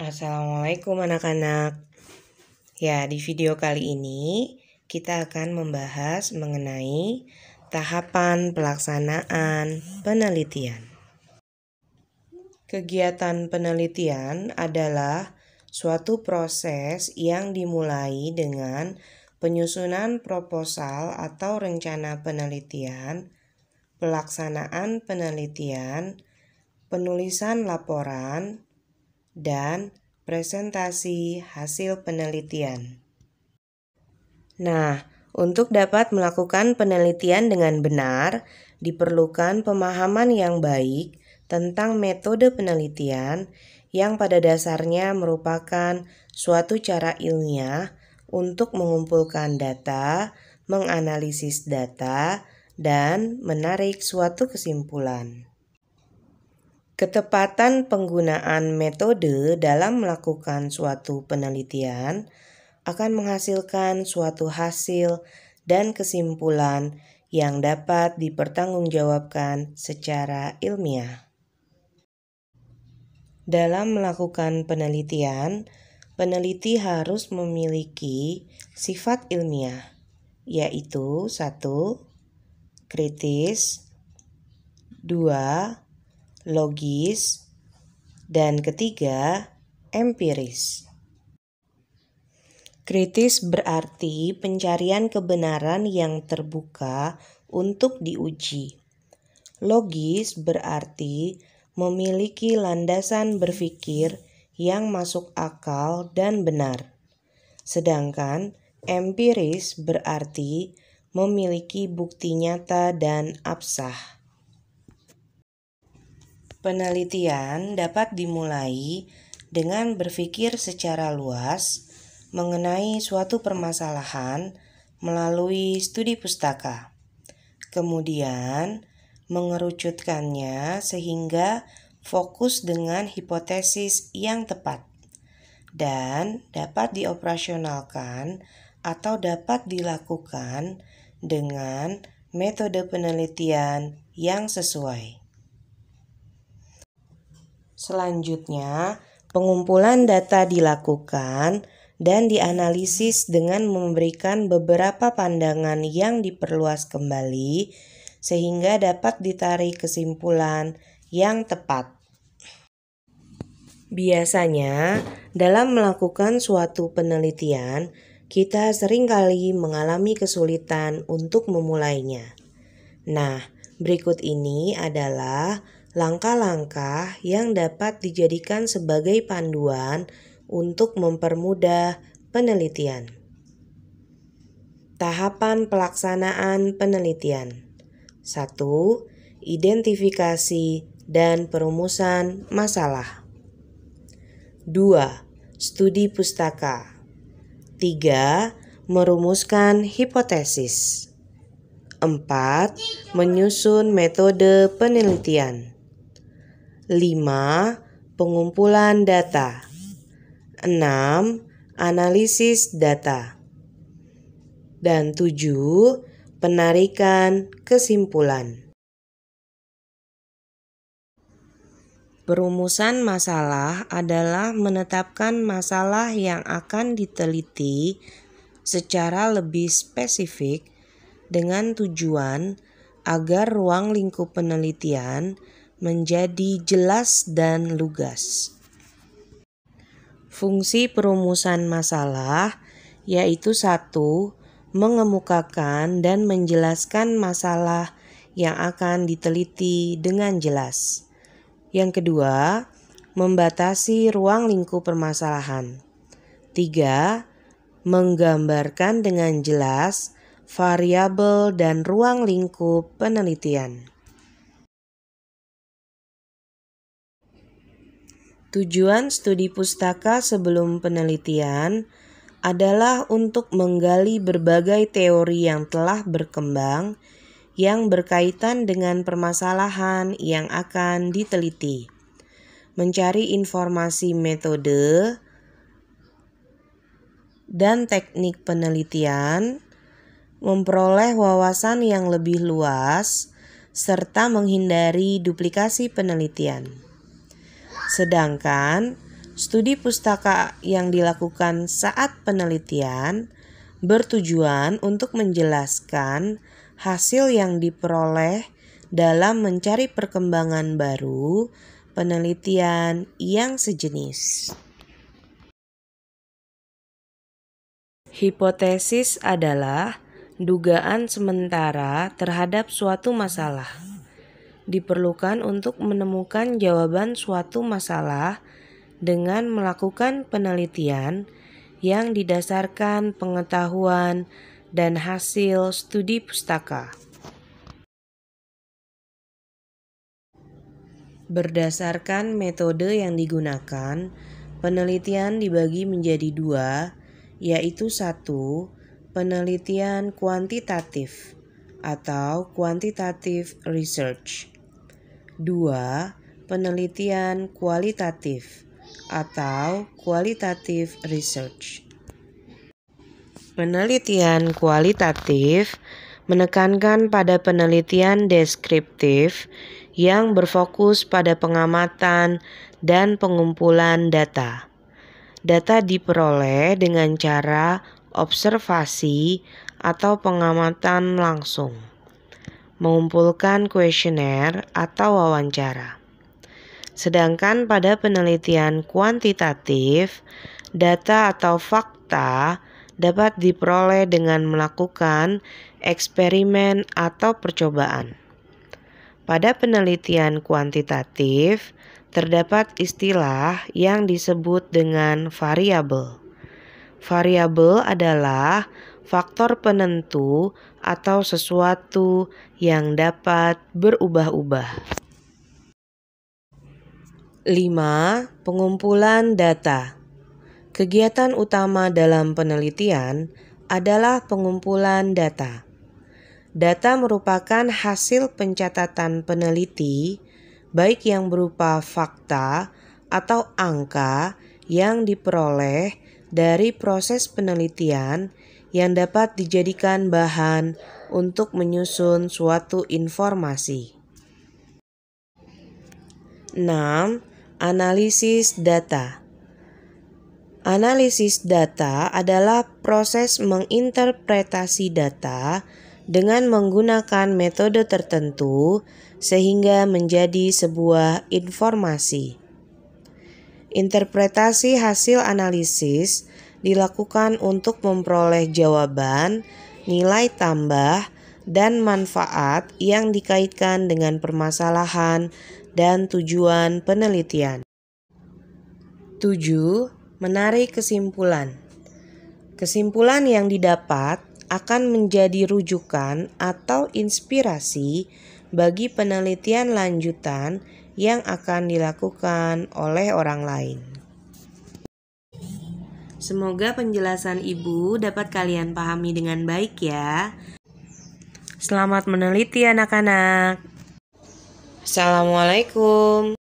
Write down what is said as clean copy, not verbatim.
Assalamualaikum anak-anak. Ya, di video kali ini kita akan membahas mengenai tahapan pelaksanaan penelitian. Kegiatan penelitian adalah suatu proses yang dimulai dengan penyusunan proposal atau rencana penelitian, pelaksanaan penelitian, penulisan laporan, dan presentasi hasil penelitian. Nah, untuk dapat melakukan penelitian dengan benar, diperlukan pemahaman yang baik tentang metode penelitian yang pada dasarnya merupakan suatu cara ilmiah untuk mengumpulkan data, menganalisis data, dan menarik suatu kesimpulan. Ketepatan penggunaan metode dalam melakukan suatu penelitian akan menghasilkan suatu hasil dan kesimpulan yang dapat dipertanggungjawabkan secara ilmiah. Dalam melakukan penelitian, peneliti harus memiliki sifat ilmiah, yaitu 1. Kritis, 2. Logis, dan ketiga, empiris. Kritis berarti pencarian kebenaran yang terbuka untuk diuji. Logis berarti memiliki landasan berpikir yang masuk akal dan benar. Sedangkan empiris berarti memiliki bukti nyata dan absah. Penelitian dapat dimulai dengan berpikir secara luas mengenai suatu permasalahan melalui studi pustaka, kemudian mengerucutkannya sehingga fokus dengan hipotesis yang tepat, dan dapat dioperasionalkan atau dapat dilakukan dengan metode penelitian yang sesuai. Selanjutnya, pengumpulan data dilakukan dan dianalisis dengan memberikan beberapa pandangan yang diperluas kembali sehingga dapat ditarik kesimpulan yang tepat. Biasanya, dalam melakukan suatu penelitian, kita seringkali mengalami kesulitan untuk memulainya. Nah, berikut ini adalah langkah-langkah yang dapat dijadikan sebagai panduan untuk mempermudah penelitian. Tahapan pelaksanaan penelitian. 1. Identifikasi dan perumusan masalah. 2. Studi pustaka. 3. Merumuskan hipotesis. 4. Menyusun metode penelitian. 5. Pengumpulan data. 6. Analisis data. Dan 7. Penarikan kesimpulan. Perumusan masalah adalah menetapkan masalah yang akan diteliti secara lebih spesifik dengan tujuan agar ruang lingkup penelitian menjadi jelas dan lugas. Fungsi perumusan masalah yaitu 1. Mengemukakan dan menjelaskan masalah yang akan diteliti dengan jelas. Yang kedua, membatasi ruang lingkup permasalahan. 3. Menggambarkan dengan jelas variabel dan ruang lingkup penelitian. Tujuan studi pustaka sebelum penelitian adalah untuk menggali berbagai teori yang telah berkembang yang berkaitan dengan permasalahan yang akan diteliti, mencari informasi metode dan teknik penelitian, memperoleh wawasan yang lebih luas, serta menghindari duplikasi penelitian. Sedangkan Studi pustaka yang dilakukan saat penelitian bertujuan untuk menjelaskan hasil yang diperoleh dalam mencari perkembangan baru penelitian yang sejenis. Hipotesis adalah dugaan sementara terhadap suatu masalah. Diperlukan untuk menemukan jawaban suatu masalah dengan melakukan penelitian yang didasarkan pengetahuan dan hasil studi pustaka. Berdasarkan metode yang digunakan, penelitian dibagi menjadi dua, yaitu 1. Penelitian kuantitatif atau quantitative research. 2. Penelitian kualitatif atau qualitative research. Penelitian kualitatif menekankan pada penelitian deskriptif yang berfokus pada pengamatan dan pengumpulan data. Data diperoleh dengan cara observasi atau pengamatan langsung, mengumpulkan kuesioner atau wawancara. Sedangkan pada penelitian kuantitatif, data atau fakta dapat diperoleh dengan melakukan eksperimen atau percobaan. Pada penelitian kuantitatif, terdapat istilah yang disebut dengan variabel. Variabel adalah faktor penentu atau sesuatu yang dapat berubah-ubah. 5. Pengumpulan data. Kegiatan utama dalam penelitian adalah pengumpulan data. Data merupakan hasil pencatatan peneliti, baik yang berupa fakta atau angka yang diperoleh dari proses penelitian yang dapat dijadikan bahan untuk menyusun suatu informasi. 6. Analisis data. Analisis data adalah proses menginterpretasi data dengan menggunakan metode tertentu sehingga menjadi sebuah informasi. Interpretasi hasil analisis dilakukan untuk memperoleh jawaban, nilai tambah, dan manfaat yang dikaitkan dengan permasalahan dan tujuan penelitian. 7. Menarik kesimpulan. Kesimpulan yang didapat akan menjadi rujukan atau inspirasi bagi penelitian lanjutan yang akan dilakukan oleh orang lain. Semoga penjelasan Ibu dapat kalian pahami dengan baik ya. Selamat meneliti anak-anak. Assalamualaikum.